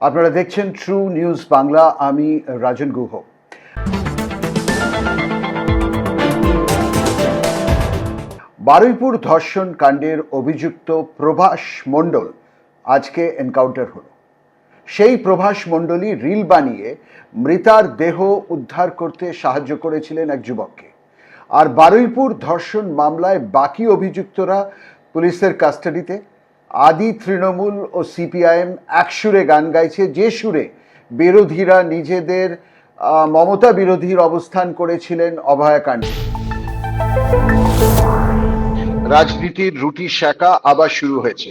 আপনারা দেখছেন true news Bangla. আমি রাজন গুহ। বারুইপুর ধর্ষণ কাণ্ডের অভিযুক্ত প্রভাস মণ্ডল আজকে এনকাউন্টার হলো। সেই প্রভাস মণ্ডলই রিল বানিয়ে মৃতার দেহ উদ্ধার করতে সাহায্য করেছিলেন এক যুবককে। আর বারুইপুর ধর্ষণ মামলায় বাকি অভিযুক্তরা পুলিশের কাস্টাডিতে। আদি তৃণমূল ও সিপিআইএম এক সুরে গান গাইছে, যে সুরে বিরোধীরা নিজেদের মমতা বিরোধীর অবস্থান করেছিলেন অভয়াকাণ্ডে। রাজনীতির রুটি সেকা আবার শুরু হয়েছে।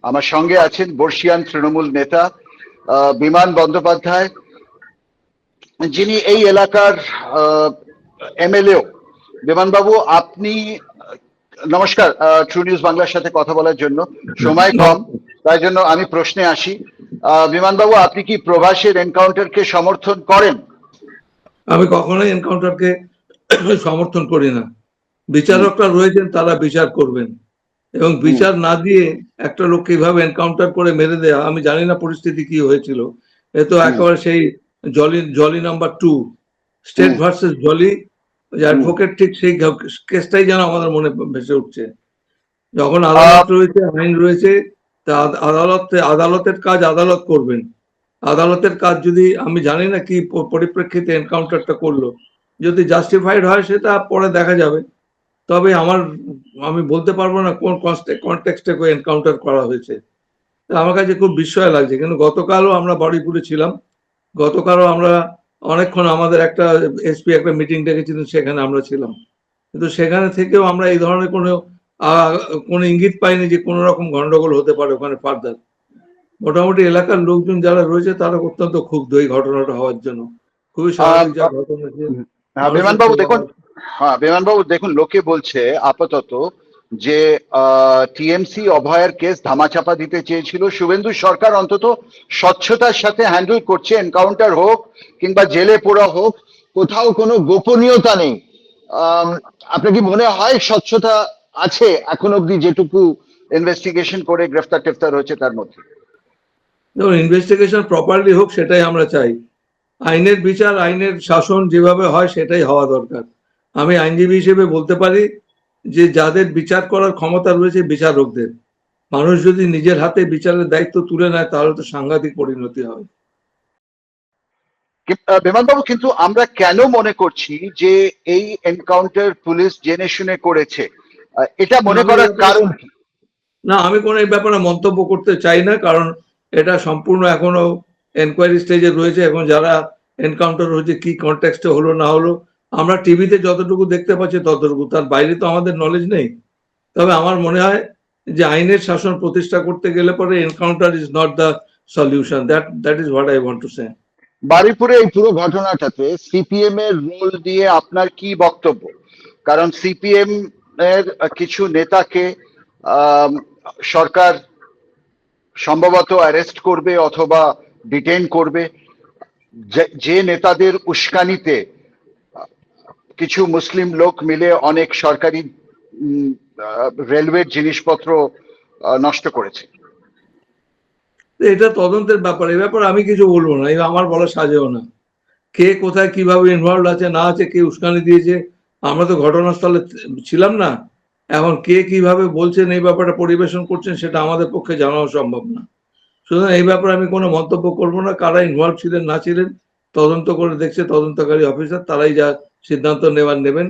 আমার সঙ্গে আছেন বর্ষিয়ান তৃণমূল নেতা বিমান বন্দ্যোপাধ্যায়, যিনি এই এলাকার এমএলএ। বিমানবাবু, আপনি নমস্কার। ট্রু নিউজ বাংলার সাথে কথা বলার জন্য সময় কম, তাই জন্য আমি প্রশ্নে আসি। বিমানবাবু, আপনি কি প্রভাসের এনকাউন্টারকে সমর্থন করেন? আমি কখনোই এনকাউন্টারকে সমর্থন করি না। বিচারকরা রয়েছেন, তারা বিচার করবেন, এবং বিচার না দিয়ে একটা লোক কিভাবে এনকাউন্টার করে মেরে দেয়া, আমি জানি না পরিস্থিতি কি হয়েছিল। এ তো একেবারে সেই Jolly number 2, state versus Jolly, advocate, ঠিক সেই কেসটাই যেন আমাদের মনে ভেসে উঠছে। যখন আদালত রয়েছে, আইন রয়েছে, তা আদালতের কাজ আদালত করবেন। আদালতের কাজ যদি, আমি জানি না কি পরিপ্রেক্ষিতে এনকাউন্টারটা করলো, যদি জাস্টিফাইড হয় সেটা পরে দেখা যাবে। তবে আমি বলতে পারবো না কোন কনটেক্সটে এনকাউন্টার করা হয়েছে। আমার কাছে খুব বিস্ময় লাগছে। কিন্তু গতকালও আমরা বারুইপুরে ছিলাম, গতকালও আমরা অনেকক্ষণ, আমাদের একটা এসপি একটা মিটিং ডেকেছিলেন, সেখানে আমরা ছিলাম। কিন্তু সেখানে থেকেও আমরা এই ধরনের কোনো ইঙ্গিত পাইনি যে কোনো রকম গন্ডগোল হতে পারে ওখানে ফার্দার। মোটামুটি এলাকার লোকজন যারা রয়েছে তারা অত্যন্ত ক্ষুব্ধ এই ঘটনাটা হওয়ার জন্য। খুবই স্বাভাবিক যা ঘটনা। বিমানবাবু দেখুন, লোকে বলছে আপাতত যে টিএমসি অভয়ের কেস ধামাচাপা দিতে চেয়েছিল। শুভেন্দু সরকার অন্তত স্বচ্ছতার সাথে হ্যান্ডেল করছে, এনকাউন্টার হোক কিংবা জেলে পোড়া হোক, কোথাও কোনো গোপনীয়তা নেই। আপনার কি মনে হয় স্বচ্ছতা আছে এখন অব্দি, যেটুকু ইনভেস্টিগেশন করে গ্রেফতার টেফতার হয়েছে তার মধ্যে? দেখুন, ইনভেস্টিগেশন প্রপারলি হোক, সেটাই আমরা চাই। আইনের বিচার, আইনের শাসন যেভাবে হয় সেটাই হওয়া দরকার। আমি আইনজীবী হিসেবে বলতে পারি যে যাদের বিচার করার ক্ষমতা রয়েছে বিচারকদের, মানুষ যদি নিজের হাতে বিচারের দায়িত্ব তুলে নেয় তাহলে তো সাংঘাতিক পরিণতি হবে। বিমানবাবু, কিন্তু আমরা কেন মনে করছি যে এই এনকাউন্টার পুলিশ জেনে শুনে করেছে? এটা মনে করার কারণ কি? না, আমি কোনো এই ব্যাপারে মন্তব্য করতে চাই না, কারণ এটা সম্পূর্ণ এখনো এনকোয়ারি স্টেজে রয়েছে। এখন যারা এনকাউন্টার হয়েছে, কি কনটেক্সটে হলো না হলো, আমরা টিভিতে যতটুকু দেখতে পাচ্ছি ততটুকু, তার বাইরে তো আমাদের নলেজ নেই। তবে আমার মনে হয় যে আইনের শাসন প্রতিষ্ঠা করতে গেলে পরে encounter is not the solution. That is what I want to say. বারুইপুরে এই পুরো ঘটনাটাতে সিপিএম এর রোল দিয়ে আপনার কি বক্তব্য? কারণ সিপিএম এর কিছু নেতাকে সরকার সম্ভবত অ্যারেস্ট করবে অথবা ডিটেইন করবে, যে নেতাদের উস্কানিতে কিছু মুসলিম লোক মিলে অনেক সরকারি রেলওয়ের জিনিসপত্র নষ্ট করেছে। এটা তদন্তের ব্যাপার, এই ব্যাপারে আমি কিছু বলবো না, আমার বলা সাজেও না। কে কোথায় কিভাবে ইনভলভ আছে না আছে, কে উস্কানি দিয়েছে, আমরা তো ঘটনাস্থলে ছিলাম না। এখন কে কিভাবে বলছেন, এই ব্যাপারটা পরিবেশন করছেন, সেটা আমাদের পক্ষে জানানো সম্ভব না। সুতরাং এই ব্যাপারে আমি কোনো মন্তব্য করবো না। কারা ইনভলভ ছিলেন না ছিলেন, তদন্ত করে দেখছে তদন্তকারী অফিসার, তারাই যা সিদ্ধান্ত নেবেন,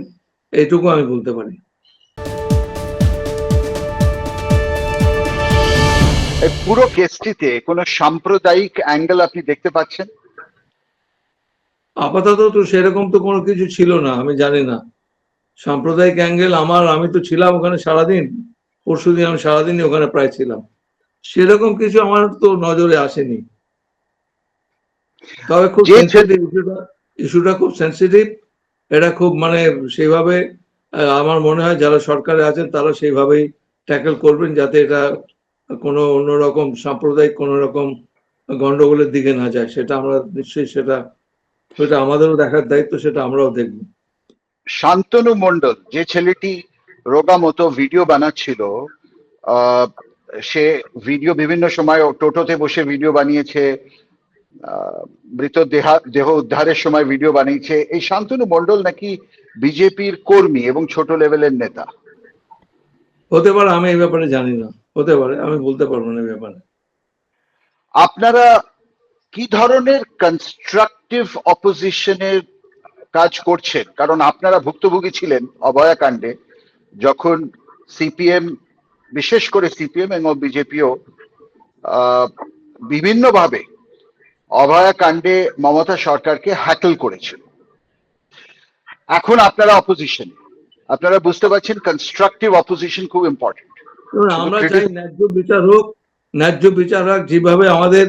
এইটুকু আমি বলতে পারি। পুরো কেসটিতে কোনো সাম্প্রদায়িক অ্যাঙ্গেল আপনি দেখতে পাচ্ছেন? আপাতত তো সেরকম তো কোনো কিছু ছিল না, আমি জানি না সাম্প্রদায়িক অ্যাঙ্গেল। আমি তো ছিলাম ওখানে সারাদিন, পরশুদিন আমি সারাদিনই ওখানে প্রায় ছিলাম, সেরকম কিছু আমার তো নজরে আসেনি। তবে খুব সেন্সিটিভ ইস্যুটা, খুব সেন্সিটিভ। এটা খুব সেইভাবে আমার মনে হয় যারা সরকারে আছেন তারা সেইভাবেই ট্যাকেল করবেন, যাতে এটা কোনো অন্যরকম সাম্প্রদায়িক কোনো রকম গন্ডগোলের দিকে না যায়। সেটা আমরা নিশ্চয়ই, সেটা আমাদেরও দেখার দায়িত্ব, সেটা আমরাও দেখব। শান্তনু মণ্ডল, যে ছেলেটি রোগা মতো ভিডিও বানাচ্ছিল, সে ভিডিও বিভিন্ন সময় টোটোতে বসে ভিডিও বানিয়েছে, মৃত দেহ উদ্ধারের সময় ভিডিও বানিয়েছে, এই শান্তনু মণ্ডল নাকি বিজেপির কর্মী এবং ছোট লেভেলের নেতা? হতে পারে, আমি এই ব্যাপারে জানি না, হতে পারে, আমি বলতে পারবো না এই ব্যাপারে। আপনারা কি ধরনের কনস্ট্রাকটিভ অপোজিশনের কাজ করছেন? কারণ আপনারা ভুক্তভোগী ছিলেন অভয়াকাণ্ডে, যখন সিপিএম, বিশেষ করে সিপিএম এবং বিজেপিও বিভিন্নভাবে অভয়াকাণ্ডে মমতা সরকারকে হ্যাকল করেছিল। এখন আপনারা অপোজিশন, আপনারা বুঝতে পারছেন কনস্ট্রাকটিভ অপোজিশন খুব ইম্পর্টেন্ট। আমরা চাই ন্যায্য বিচার হোক, ন্যায্য বিচার হোক, যেভাবে আমাদের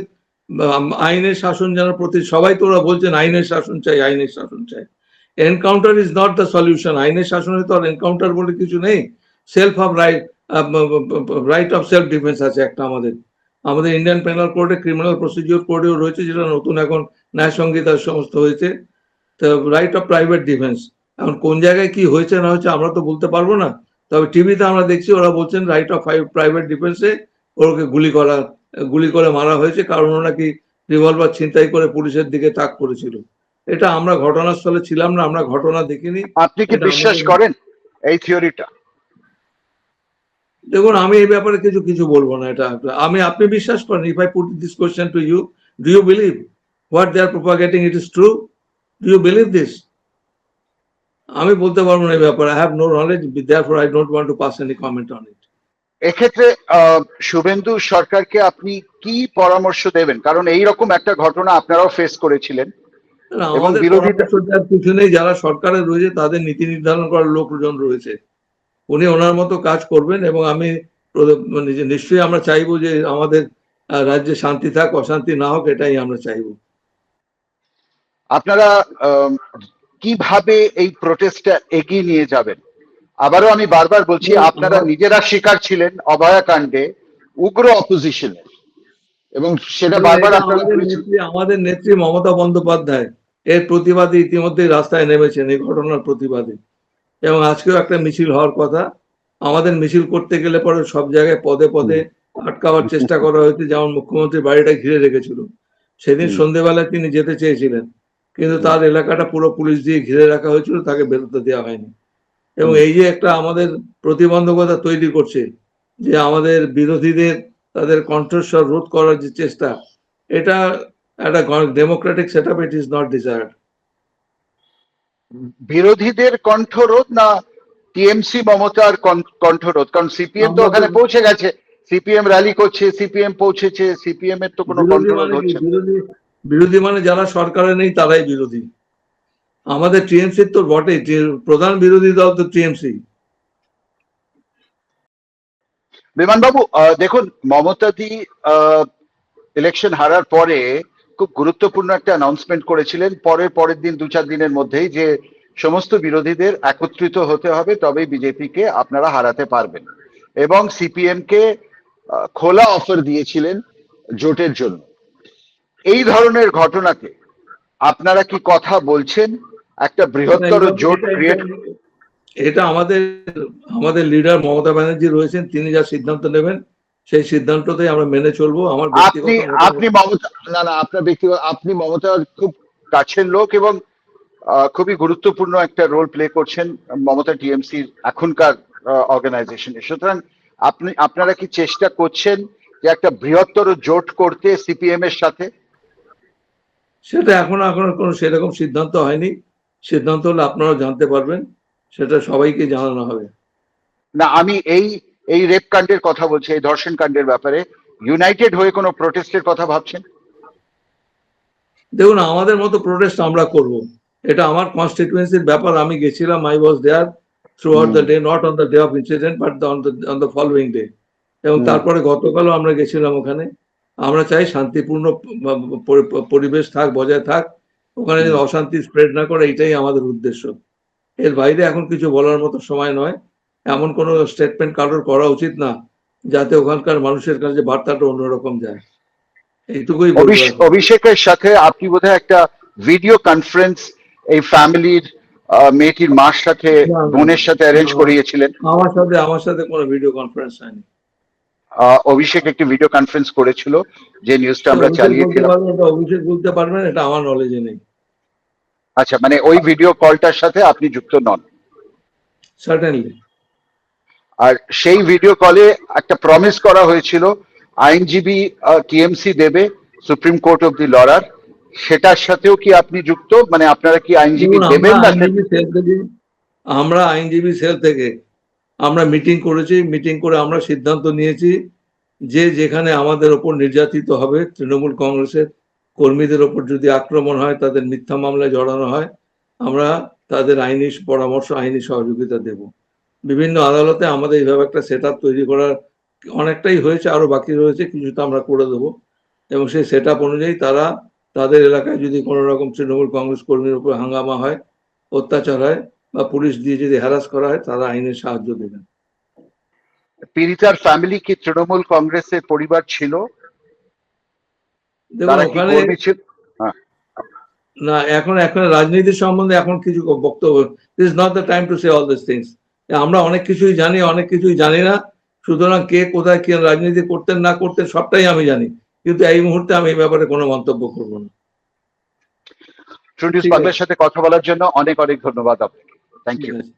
আইনের শাসন যেন প্রতি, সবাই তোরা বলছেন আইনের শাসন চাই, আইনের শাসন চাই। Encounter is not the solution. আইনের শাসনে তো আর এনকাউন্টার বলে কিছু নেই। Self of right, right of self defence আছে একটা আমাদের, আমাদের ইন্ডিয়ান পেনাল কোডে, ক্রিমিনাল প্রসিডিওর কোডেও রয়েছে, যেটা নতুন এখন ন্যায় সংহিতার সমস্ত হয়েছে। তো রাইট অফ প্রাইভেট ডিফেন্স, এখন কোন জায়গায় কি হয়েছে না হয়েছে আমরা তো বলতে পারবো না, তবে টিভিতে আমরা দেখছি ওরা বলছেন রাইট অফ প্রাইভেট ডিফেন্সে ওকে গুলি করে মারা হয়েছে, কারণ ও নাকি রিভলভার ছিনতাই করে পুলিশের দিকে তাক করেছিল। এটা আমরা ঘটনাস্থলে ছিলাম না, আমরা ঘটনা দেখিনি। আপনি কি বিশ্বাস করেন এই থিওরিটা? দেখুন, আমি এই ব্যাপারে কিছু বলবো না। এটা আপনি বিশ্বাস করেন? If I put this question to you, do you believe what they are propagating it is true? Do you believe this? আমি বলতে পারবো না এই ব্যাপারে। I have no knowledge, therefore I don't want to pass any comment on it. এক্ষেত্রে শুভেন্দু সরকারকে আপনি কি পরামর্শ দেবেন? কারণ এইরকম একটা ঘটনা আপনারাও ফেস করেছিলেন। আমাদের পরামর্শ দেওয়ার কিছু নেই, যারা সরকারে রয়েছে তাদের নীতি নির্ধারণ করার লোকজন রয়েছে, উনি ওনার মতো কাজ করবেন। এবং আমি নিশ্চয়ই আমরা চাইবো যে আমাদের রাজ্যে শান্তি থাক, অশান্তি না হোক, এটাই আমরা চাইবো। আপনারা কিভাবে এই প্রোটেস্টটা এগিয়ে নিয়ে যাবেন? আবারও আমি বারবার বলছি, আপনারা নিজেরা শিকার ছিলেন অভয়াকাণ্ডে উগ্র অপোজিশনের, এবং সেটা বারবার আমাদের নেত্রী মমতা বন্দ্যোপাধ্যায় এর প্রতিবাদে ইতিমধ্যে রাস্তায় নেমেছেন, এই ঘটনার প্রতিবাদে। এবং আজকেও একটা মিছিল হওয়ার কথা। আমাদের মিছিল করতে গেলে পরে সব জায়গায় পদে পদে আটকাবার চেষ্টা করা হয়েছে, যেমন মুখ্যমন্ত্রীর বাড়িটা ঘিরে রেখেছিল। সেদিন সন্ধ্যেবেলায় তিনি যেতে চেয়েছিলেন, কিন্তু তার এলাকাটা পুরো পুলিশ দিয়ে ঘিরে রাখা হয়েছিল, তাকে বেরোতে দেওয়া হয়নি। এবং এই যে একটা আমাদের প্রতিবন্ধকতা তৈরি করছে, যে আমাদের বিরোধীদের তাদের কণ্ঠস্বর রোধ করার যে চেষ্টা, এটা একটা Democratic setup, it is not desired. বিরোধীদের কণ্ঠরোধ না টিএমসি মমতার কণ্ঠরোধ? কারণ সিপিএম তো ওখানে পৌঁছে গেছে, সিপিএম র্যালি করছে, সিপিএম পৌঁছেছে, সিপিএম এর তো কোনো কণ্ঠরোধ হচ্ছে না। বিরোধী মানে যারা সরকারে নেই তারাই বিরোধী। আমাদের টিএমসি তো বটে, প্রধান বিরোধী দল তো টিএমসি। বিমানবাবু, দেখুন, মমতাদি ইলেকশন হারার পরে খুব গুরুত্বপূর্ণ একটা অ্যানাউন্সমেন্ট করেছিলেন পরের দিন, 2-4 দিনের মধ্যেই, যে সমস্ত বিরোধীদের একত্রিত হতে হবে, তবেই বিজেপিকে আপনারা হারাতে পারবেন। এবং সিপিএম কে খোলা অফার দিয়েছিলেন জোটের জন্য। এই ধরনের ঘটনাতে আপনারা কি কথা বলছেন একটা বৃহত্তর জোট ক্রিয়েট? এটা আমাদের লিডার মমতা ব্যানার্জি রয়েছেন, তিনি যা সিদ্ধান্ত নেবেন সেই সিদ্ধান্ততেই আমরা মেনে চলবো। আমার আপনি মমতা, না আপনার ব্যক্তিগত, আপনি মমতার খুব কাছের লোক এবং খুবই গুরুত্বপূর্ণ একটা রোল প্লে করছেন মমতা টিএমসির এখনকার অর্গানাইজেশনে। সুতরাং আপনারা কি চেষ্টা করছেন যে একটা বৃহত্তর জোট করতে সিপিএম এর সাথে? সেটা এখনো কোনো সেরকম সিদ্ধান্ত হয়নি। সিদ্ধান্ত হলে আপনারা জানতে পারবেন, সেটা সবাইকে জানানো হবে। না, আমি এই রেপ কাণ্ডের কথা বলছি, এই ধর্ষণ কাণ্ডের ব্যাপারে ইউনাইটেড হয়ে কোনো প্রোটেস্টের কথা ভাবছেন? দেখুন, আমাদের মতো প্রোটেস্ট আমরা করব, এটা আমার কনস্টিটিউয়েন্সির ব্যাপার। আমি গেছিলাম, I was there throughout the day, not on the day of incident but on the following day. এবং তারপরে গতকালও আমরা গেছিলাম ওখানে। আমরা চাই শান্তিপূর্ণ পরিবেশ থাক, বজায় থাক, ওখানে যদি অশান্তি স্প্রেড না করে, এটাই আমাদের উদ্দেশ্য। এর বাইরে এখন কিছু বলার মতো সময় নয়। এমন কোনো স্টেটমেন্ট কারোর করা উচিত না যাতে ওখানকার মানুষের কাছে বার্তাটা অন্যরকম যায়, এইটুকুই। অভিষেকের সাথে আপনি বোধহয় একটা ভিডিও কনফারেন্স এই ফ্যামিলির মেয়েটির মার সাথে, বোনের সাথে অ্যারেঞ্জ করিয়েছিলেন। আমার সাথে কোনো ভিডিও কনফারেন্স হয়নি। অভিষেক একটি ভিডিও কনফারেন্স করেছিল, যে নিউজটা সে আমরা অভিষেক বলতে চালিয়েছিলাম। পারবেন, এটা অভিষেক বলতে পারবেন, এটা আমার নলেজে নেই। আচ্ছা, মানে ওই ভিডিও কলটার সাথে আপনি যুক্ত নন? সার্টেনলি। আর সেই ভিডিও কলে একটা প্রমিস করা হয়েছিল আইনজীবী টিএমসি দেবে সুপ্রিম কোর্ট অব্দি লড়ার, সেটার সাথেও কি আপনি যুক্ত? মানে আপনারা কি আইনজীবী দেখুন, দেবেন না? আমরা আইনজীবী সেল থেকে আমরা মিটিং করেছি, মিটিং করে আমরা সিদ্ধান্ত নিয়েছি যে যেখানে আমাদের ওপর নির্যাতিত হবে, তৃণমূল কংগ্রেসের কর্মীদের ওপর যদি আক্রমণ হয়, তাদের মিথ্যা মামলায় জড়ানো হয়, আমরা তাদের আইনি পরামর্শ, আইনি সহযোগিতা দেব। বিভিন্ন আদালতে আমাদের এইভাবে একটা সেট আপ তৈরি করার অনেকটাই হয়েছে, আরো বাকি রয়েছে, কিছুটা আমরা করে দেবো। এবং সেই সেট আপ অনুযায়ী তারা তাদের এলাকায় যদি কোনো রকম তৃণমূল কংগ্রেস কর্মীর উপর হাঙ্গামা হয়, অত্যাচার হয় বা পুলিশ দিয়ে যদি হ্যারাস করা হয়, তারা আইনের সাহায্য দেবেন। পীড়িতার ফ্যামিলি কি তৃণমূল কংগ্রেসের পরিবার ছিল? দেখুন, তারা কি ওখানে কর্মী ছিল? হ্যাঁ, না, এখন এখন রাজনীতির সম্বন্ধে এখন কিছু বক্তব্য, this is not the time to say all this things. আমরা অনেক কিছুই জানি, অনেক কিছুই জানি না। সুতরাং কে কোথায় কে রাজনীতি করতেন না করতেন সবটাই আমি জানি, কিন্তু এই মুহূর্তে আমি এই ব্যাপারে কোনো মন্তব্য করবো না। ট্রু নিউজ ঠিক আছে, বাংলার সাথে কথা বলার জন্য অনেক অনেক ধন্যবাদ আপনাকে। থ্যাংক ঠিক ইউ। আছে।